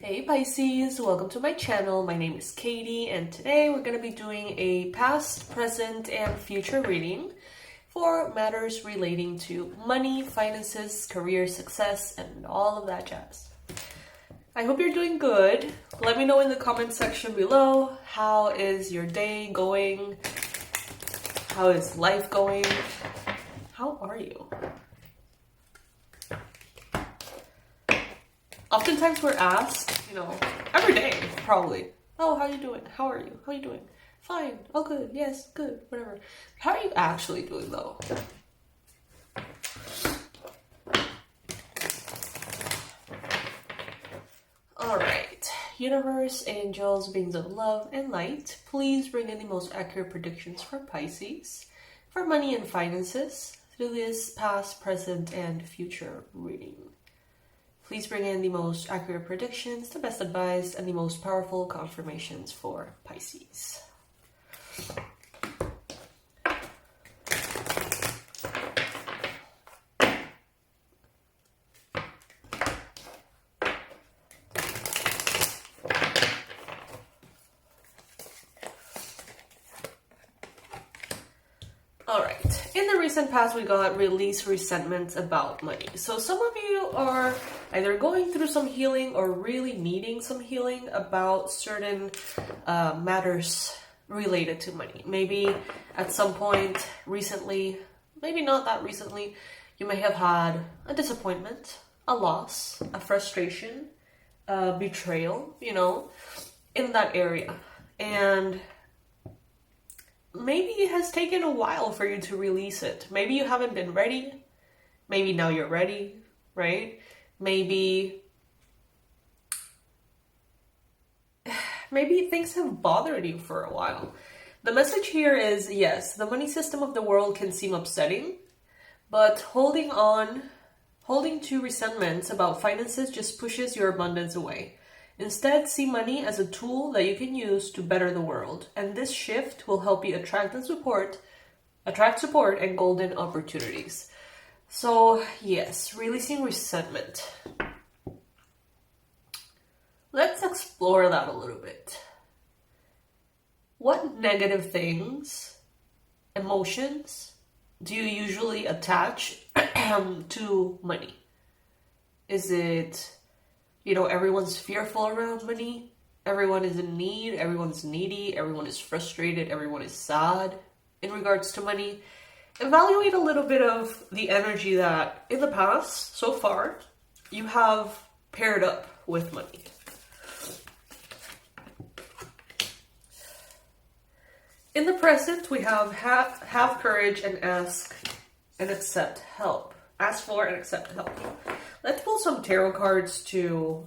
Hey Pisces, welcome to my channel. My name is Katie and today we're going to be doing a past, present, and future reading for matters relating to money, finances, career success, and all of that jazz. I hope you're doing good. Let me know in the comment section below, how is your day going? How is life going? How are you? Oftentimes we're asked, every day, probably, oh, how are you doing? How are you? How are you doing? Fine. Oh, good. Yes, good. Whatever. How are you actually doing, though? All right. Universe, angels, beings of love, and light, please bring in the most accurate predictions for Pisces, for money and finances, through this past, present, and future reading. Please bring in the most accurate predictions, the best advice, and the most powerful confirmations for Pisces. Alright, in the recent past we got release resentments about money. So some of you are either going through some healing or really needing some healing about certain matters related to money. Maybe at some point recently, maybe not that recently, you may have had a disappointment, a loss, a frustration, a betrayal, in that area. And maybe it has taken a while for you to release it. Maybe you haven't been ready. Maybe now you're ready, right? Maybe things have bothered you for a while. The message here is, yes, the money system of the world can seem upsetting, but holding to resentments about finances just pushes your abundance away. Instead, see money as a tool that you can use to better the world, and this shift will help you attract support and golden opportunities. So, yes, releasing resentment. Let's explore that a little bit. What negative things, emotions, do you usually attach to money? Is it, everyone's fearful around money? Everyone is in need, everyone's needy, everyone is frustrated, everyone is sad in regards to money? Evaluate a little bit of the energy that in the past, so far, you have paired up with money. In the present, we have have courage and ask and accept help. Ask for and accept help. Let's pull some tarot cards to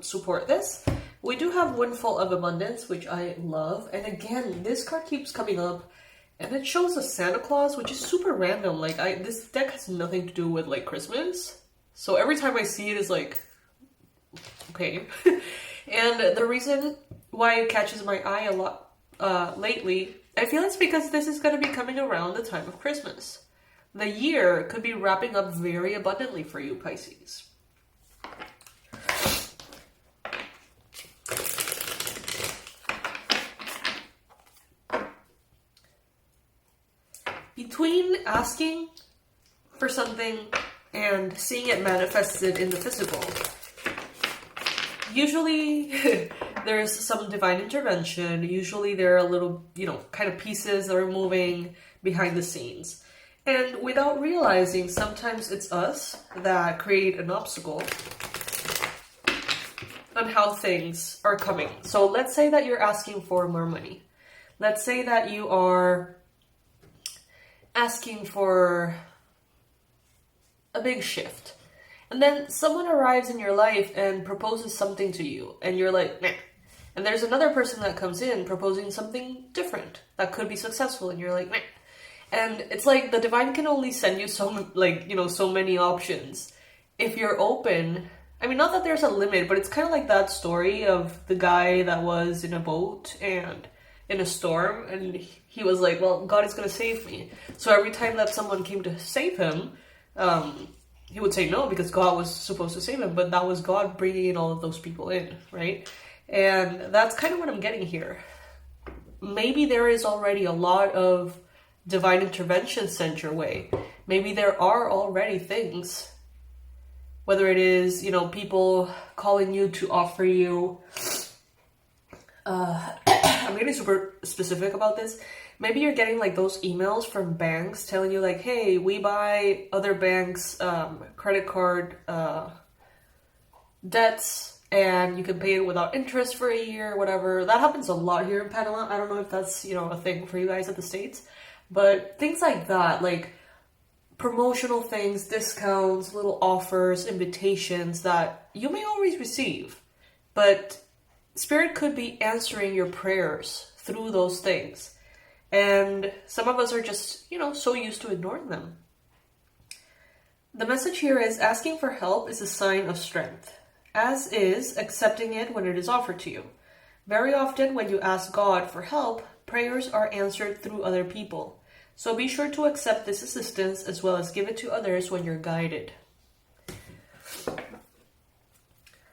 support this. We do have Windfall of Abundance, which I love. And again, this card keeps coming up. And it shows a Santa Claus, which is super random. This deck has nothing to do with Christmas. So every time I see it is okay. And the reason why it catches my eye a lot lately, I feel it's because this is going to be coming around the time of Christmas. The year could be wrapping up very abundantly for you, Pisces. Between asking for something and seeing it manifested in the physical, usually there's some divine intervention. Usually there are little, kind of pieces that are moving behind the scenes. And without realizing, sometimes it's us that create an obstacle on how things are coming. So let's say that you're asking for more money. Let's say that you are asking for a big shift. And then someone arrives in your life and proposes something to you. And you're like, nah. And there's another person that comes in proposing something different that could be successful. And you're like, nah. And it's like the divine can only send you so many options. If you're open, not that there's a limit, but it's kind of like that story of the guy that was in a boat and in a storm, and he was like, well, God is going to save me. So every time that someone came to save him, he would say no because God was supposed to save him, but that was God bringing all of those people in, right? And that's kind of what I'm getting here. Maybe there is already a lot of divine intervention sent your way. Maybe there are already things, whether it is, you know, people calling you to offer you, I'm getting super specific about this. Maybe you're getting like those emails from banks telling you like, hey, we buy other banks' credit card debts and you can pay it without interest for a year, whatever. That happens a lot here in Panama. I don't know if that's, you know, a thing for you guys at the States, but things like that, like promotional things, discounts, little offers, invitations that you may always receive, but Spirit could be answering your prayers through those things. And some of us are just, you know, so used to ignoring them. The message here is asking for help is a sign of strength, as is accepting it when it is offered to you. Very often when you ask God for help, prayers are answered through other people. So be sure to accept this assistance as well as give it to others when you're guided.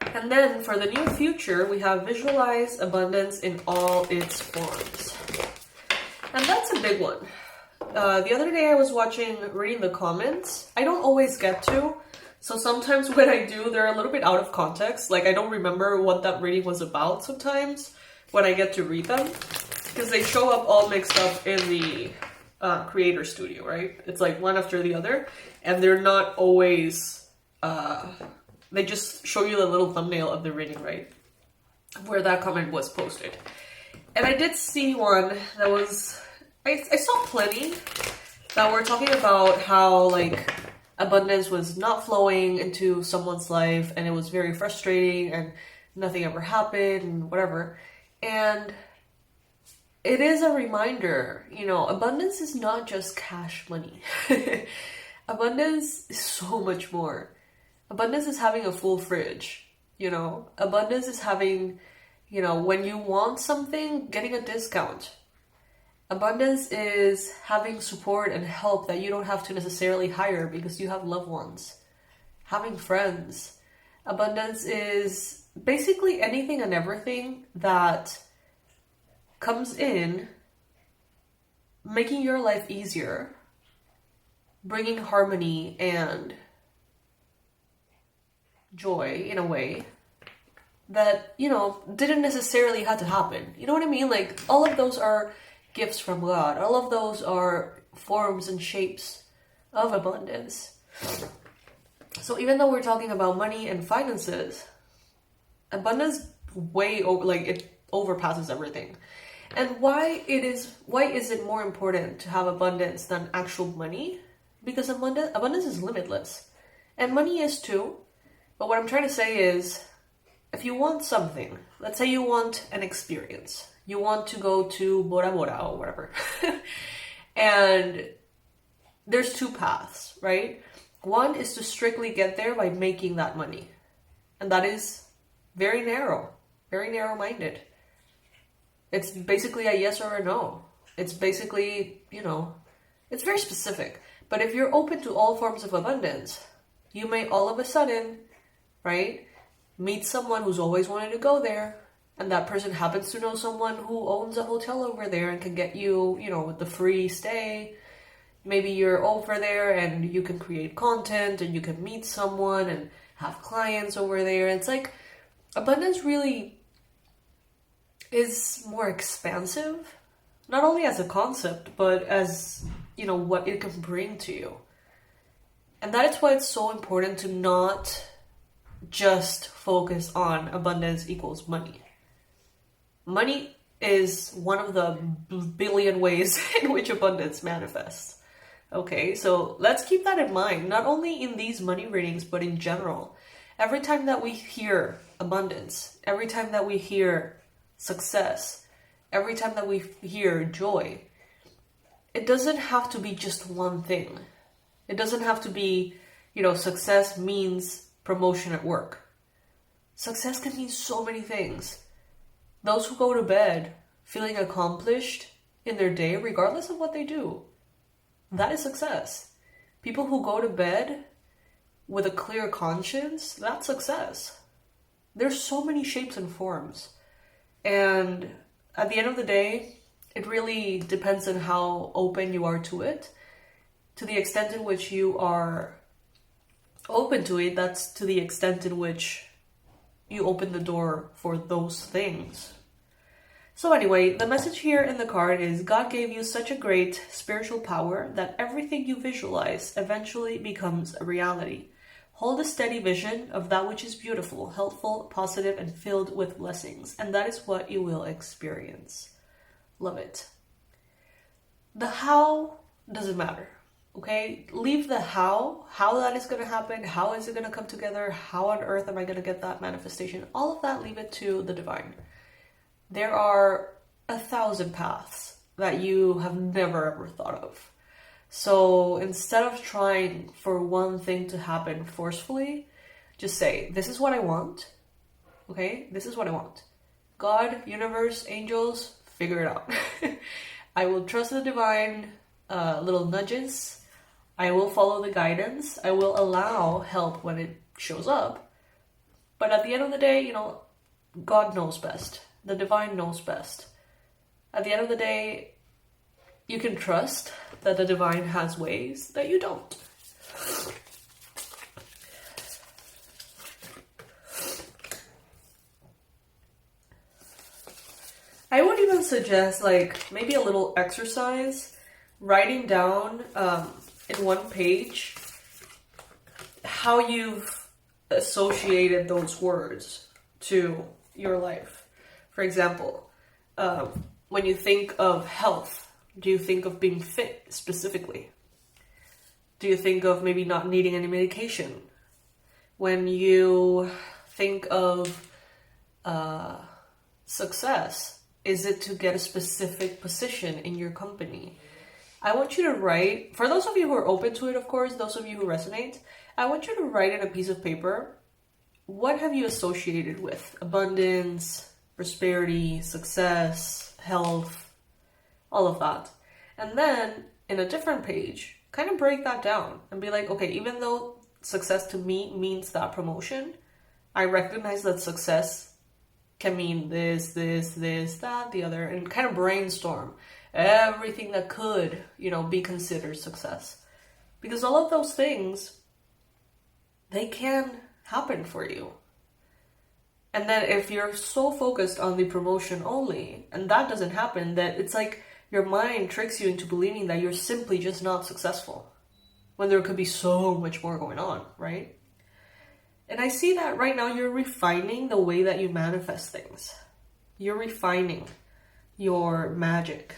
And then for the near future, we have visualize abundance in all its forms. And that's a big one. The other day I was reading the comments. I don't always get to. So sometimes when I do, they're a little bit out of context. Like I don't remember what that reading was about sometimes when I get to read them. Because they show up all mixed up in the creator studio, right? It's like one after the other. And they're not always... they just show you the little thumbnail of the reading, right? Where that comment was posted. And I did see one that was... I saw plenty that were talking about how, like, abundance was not flowing into someone's life and it was very frustrating and nothing ever happened and whatever. And it is a reminder, you know, abundance is not just cash money. Abundance is so much more. Abundance is having a full fridge, you know. Abundance is having, you know, when you want something, getting a discount. Abundance is having support and help that you don't have to necessarily hire because you have loved ones. Having friends. Abundance is basically anything and everything that comes in, making your life easier, bringing harmony and joy in a way that, you know, didn't necessarily have to happen. You know what I mean? Like, all of those are gifts from God. All of those are forms and shapes of abundance. So even though we're talking about money and finances, abundance it overpasses everything. And why is it more important to have abundance than actual money? Because abundance is limitless. And money is too. But what I'm trying to say is, if you want something, let's say you want an experience. You want to go to Bora Bora or whatever. And there's two paths, right? One is to strictly get there by making that money. And that is very narrow-minded. It's basically a yes or a no. It's basically, you know, it's very specific. But if you're open to all forms of abundance, you may all of a sudden, right, meet someone who's always wanted to go there. And that person happens to know someone who owns a hotel over there and can get you, you know, with the free stay. Maybe you're over there and you can create content and you can meet someone and have clients over there. It's like abundance really is more expansive, not only as a concept, but as, you know, what it can bring to you. And that is why it's so important to not just focus on abundance equals money. Money is one of the billion ways in which abundance manifests. Okay, so let's keep that in mind, not only in these money readings, but in general. Every time that we hear abundance, every time that we hear success, every time that we hear joy, it doesn't have to be just one thing. It doesn't have to be, you know, success means promotion at work. Success can mean so many things. Those who go to bed feeling accomplished in their day, regardless of what they do, that is success. People who go to bed with a clear conscience, that's success. There's so many shapes and forms. And at the end of the day, it really depends on how open you are to it. To the extent in which you are open to it, that's to the extent in which you open the door for those things. So anyway, the message here in the card is God gave you such a great spiritual power that everything you visualize eventually becomes a reality. Hold a steady vision of that which is beautiful, helpful, positive, and filled with blessings, and that is what you will experience. Love it. The how doesn't matter, okay? Leave the how that is going to happen, how is it going to come together, how on earth am I going to get that manifestation? All of that, leave it to the divine. There are 1,000 paths that you have never ever thought of. So instead of trying for one thing to happen forcefully, just say, this is what I want. Okay, this is what I want. God, universe, angels, figure it out. I will trust the divine little nudges. I will follow the guidance. I will allow help when it shows up. But at the end of the day, God knows best. The divine knows best. At the end of the day, you can trust that the divine has ways that you don't. I would even suggest maybe a little exercise, writing down in one page how you've associated those words to your life. For example, when you think of health, do you think of being fit specifically? Do you think of maybe not needing any medication? When you think of success, is it to get a specific position in your company? I want you to write, for those of you who are open to it, of course, those of you who resonate, I want you to write in a piece of paper, what have you associated with? Abundance, prosperity, success, health, all of that. And then in a different page, kind of break that down and be like, okay, even though success to me means that promotion, I recognize that success can mean this, that, the other, and kind of brainstorm everything that could, be considered success. Because all of those things, they can happen for you. And then if you're so focused on the promotion only, and that doesn't happen, that it's like your mind tricks you into believing that you're simply just not successful, when there could be so much more going on, right? And I see that right now you're refining the way that you manifest things. You're refining your magic.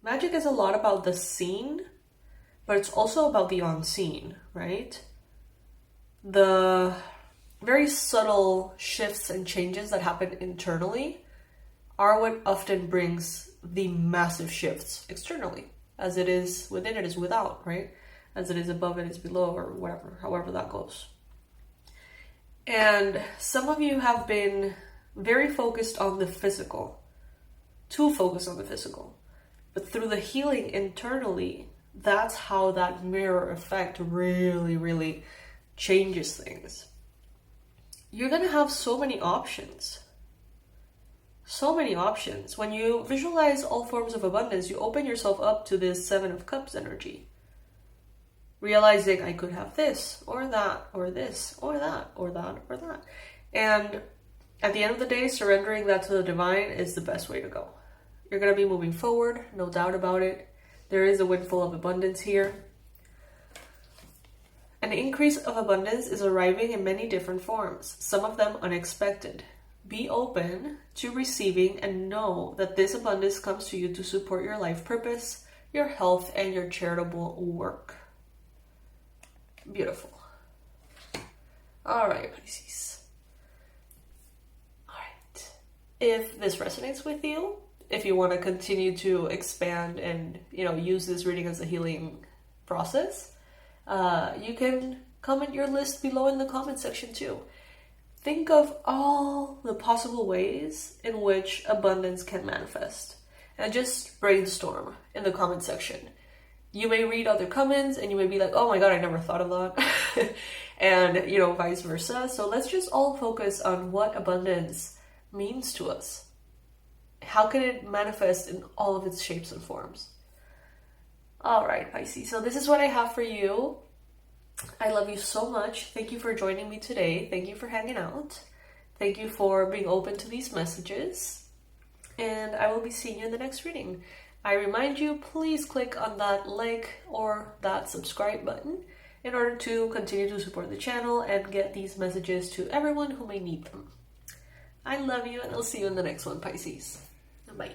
Magic is a lot about the seen, but it's also about the unseen, right? The very subtle shifts and changes that happen internally are what often brings the massive shifts externally. As it is within, it is without, right? As it is above, it is below, or whatever, however that goes. And some of you have been very focused on the physical, too focused on the physical. But through the healing internally, that's how that mirror effect really, really changes things. You're going to have so many options. So many options. When you visualize all forms of abundance, you open yourself up to this 7 of Cups energy. Realizing I could have this, or that, or this, or that, or that, or that. And at the end of the day, surrendering that to the divine is the best way to go. You're going to be moving forward, no doubt about it. There is a windfall of abundance here. An increase of abundance is arriving in many different forms, some of them unexpected. Be open to receiving and know that this abundance comes to you to support your life purpose, your health, and your charitable work. Beautiful. All right, Pisces. All right. If this resonates with you, if you want to continue to expand and, use this reading as a healing process, you can comment your list below in the comment section too. Think of all the possible ways in which abundance can manifest and just brainstorm in the comment section. You may read other comments and you may be like, oh my god, I never thought of that. And, you know, vice versa. So let's just all focus on what abundance means to us. How can it manifest in all of its shapes and forms? All right, Pisces. So this is what I have for you. I love you so much. Thank you for joining me today. Thank you for hanging out. Thank you for being open to these messages. And I will be seeing you in the next reading. I remind you, please click on that like or that subscribe button in order to continue to support the channel and get these messages to everyone who may need them. I love you, and I'll see you in the next one, Pisces. Bye.